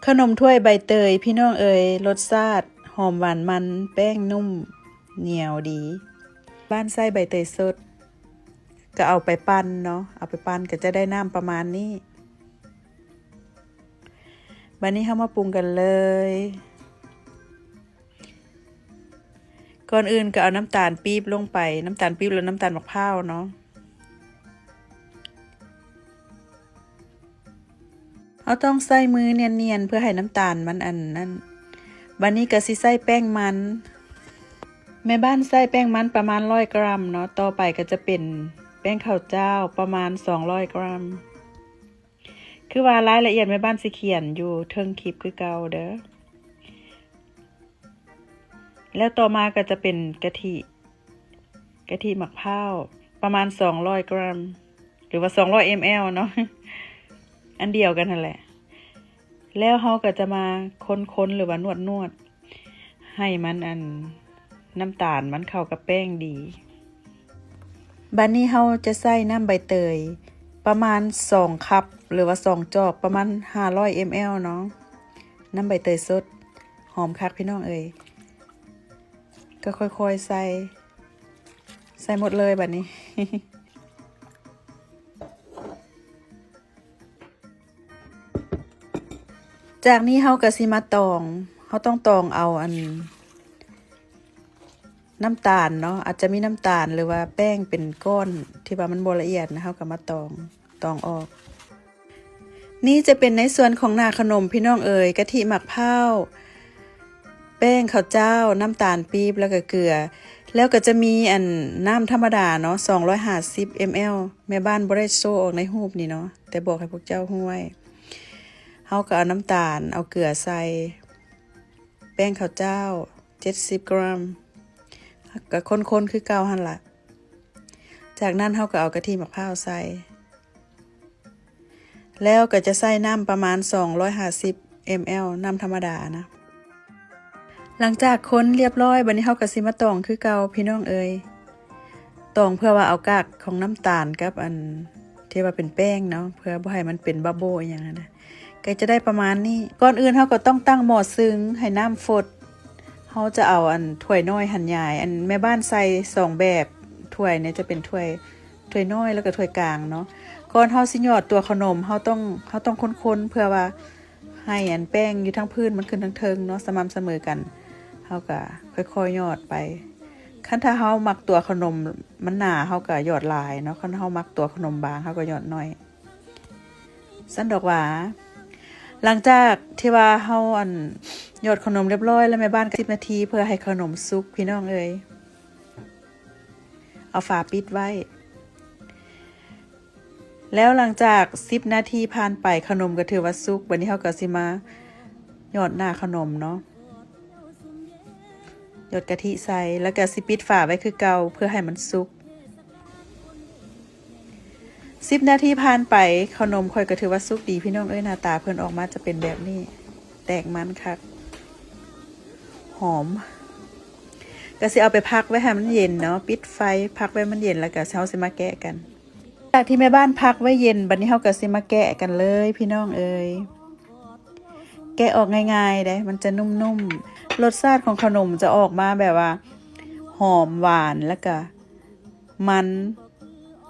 ขนมถ้วยใบเตยพี่น้องเอ๋ยรสชาติหอมหวานมันแป้งนุ่มเหนียวดีบ้านไส้ใบเตยสดก็เอาไปปั้นเนาะเอาไปปั้นก็จะได้น้ำประมาณนี้บัดนี้เข้ามาปรุงกันเลยก่อนอื่นก็เอาน้ำตาลปี๊บลงไปน้ำตาลปี๊บแล้วน้ำตาลมะพร้าวเนาะเราต้องใส่มือเนียนๆเพื่อให้น้ำตาลมันอันนั้นบัดนี้ก็สิใส่แป้งมันแม่บ้านใส่แป้งมันประมาณ100 กรัมเนาะต่อไปก็จะเป็นแป้งข้าวเจ้าประมาณ200 กรัมคือว่ารายละเอียดแม่บ้านสิเขียนอยู่เทิงคลิปคือเก่าเด้อแล้วต่อมาก็จะเป็นกะทิมะพร้าวประมาณ200 กรัมหรือว่า200 ml เนาะอันเดียวกันนั่นแหละแล้วเราก็จะมาคนๆหรือว่านวดให้มันอันน้ำตาลมันเข้ากับแป้งดีบัดนี้เราจะใส่น้ำใบเตยประมาณ2 คัพหรือว่า2 จอกประมาณ500 ml เนาะน้ำใบเตยสดหอมคักพี่น้องเอ่ยก็ค่อยๆใส่หมดเลยบัดนี้ จากนี้เราก็สิมาตองเราต้องตองเอาอันน้ำตาลเนาะอาจจะมีน้ำตาลหรือว่าแป้งเป็นก้อนที่ว่ามันบ่ละเอียดนะเราก็มาตองออกนี่จะเป็นในส่วนของหน้าขนมพี่น้องเอ๋ยกะทิหมักเผาแป้งข้าวเจ้าน้ำตาลปี๊บแล้วก็เกลือแล้วก็จะมีอันน้ำธรรมดาเนาะ250 ml แม่บ้านบ่ได้โชว์ออกในรูปนี่เนาะแต่บอกให้พวกเจ้าฮู้ไว้เฮาก็เอาน้ำตาลเอาเกลือใส่แป้งข้าวเจ้า70 กรัมก็คนๆคือเก่าหั่นล่ะจากนั้นเฮาก็เอากะทิมะพร้าวใส่แล้วก็จะใส่น้ำประมาณ250 ml น้ำธรรมดานะหลังจากคนเรียบร้อยบัดนี้เฮาก็สิมาตองคือเก่าพี่น้องเอ๋ยตองเพื่อว่าเอากากของน้ำตาลกับอันที่ว่าเป็นแป้งเนาะเพื่อบ่ให้มันเป็นบับเบิ้ลอย่างนั้นนะก็จะได้ประมาณนี้ก่อนอื่นเฮาก็ต้องตั้งหม้อซึ่งให้น้ำฟดเฮาจะเอาอันถ้วยน้อยหั่นใหญ่อันแม่บ้านใส่2แบบถ้วยเนี่ยจะเป็นถ้วยน้อยแล้วก็ถ้วยกลางเนาะก่อนเฮาสิหยอดตัวขนมเฮาต้องคนๆเพื่อว่าให้อันแป้งอยู่ทั้งพื้นมันขึ้นทั้งเทิงเนาะสม่ำเสมอกันเฮาก็ค่อยๆหยอดไปคันถ้าเฮามักตัวขนมมันหนาเฮาก็หยอดหลายเนาะคันเฮามักตัวขนมบางเฮาก็หยอดน้อยสั้นดอกหว่าหลังจากที่ว่าเฮาอันหยอดขนมเรียบร้อยแล้วแม่บ้านก็10 นาทีเพื่อให้ขนมสุกพี่น้องเอ้ยเอาฝาปิดไว้แล้วหลังจาก10 นาทีผ่านไปขนมก็ถือว่าสุกบัดนี้เฮาก็สิมาหยอดหน้าขนมเนาะหยดกะทิใส่แล้วก็สิปิดฝาไว้คือเก่าเพื่อให้มันสุก10 นาทีผ่านไปขนมค่อยก็ถือว่าสุกดีพี่น้องเอ้ยหน้าตาเพิ่นออกมาจะเป็นแบบนี้แตกมันคักหอมก็สิเอาไปพักไว้ให้มันเย็นเนาะปิดไฟพักไว้มันเย็นแล้วก็เฮาสิมาแกะกันจากที่แม่บ้านพักไว้เย็นบัดนี้เฮาก็สิมาแกะกันเลยพี่น้องเอ้ยแกะออกง่ายๆได้มันจะนุ่มๆรสชาติของขนมจะออกมาแบบว่าหอมหวานแล้วก็มัน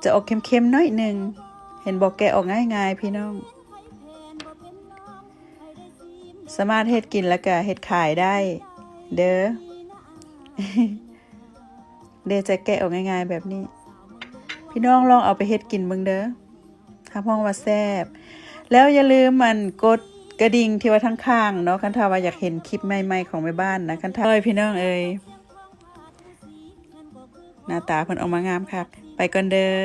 จะออกเค็มๆน้อยนึงเห็นบอกแกะออกง่ายๆพี่น้องสามารถเฮ็ดกินแล้วก็เฮ็ดขายได้เด้อ เดี๋ยวจะแกะออกง่ายๆแบบนี้พี่น้องลองเอาไปเฮ็ดกินเบิ่งเด้อถ้าพ้องว่าแซ่บแล้วอย่าลืมมันกดกระดิ่งที่ว่าทั้งข้างเนาะคันถ้าว่าอยากเห็นคลิปใหม่ๆของแม่บ้านนะคันถ้าพี่น้องเอ้ยหน้าตาเพิ่นออกมางามคักไปก่อนเด้อ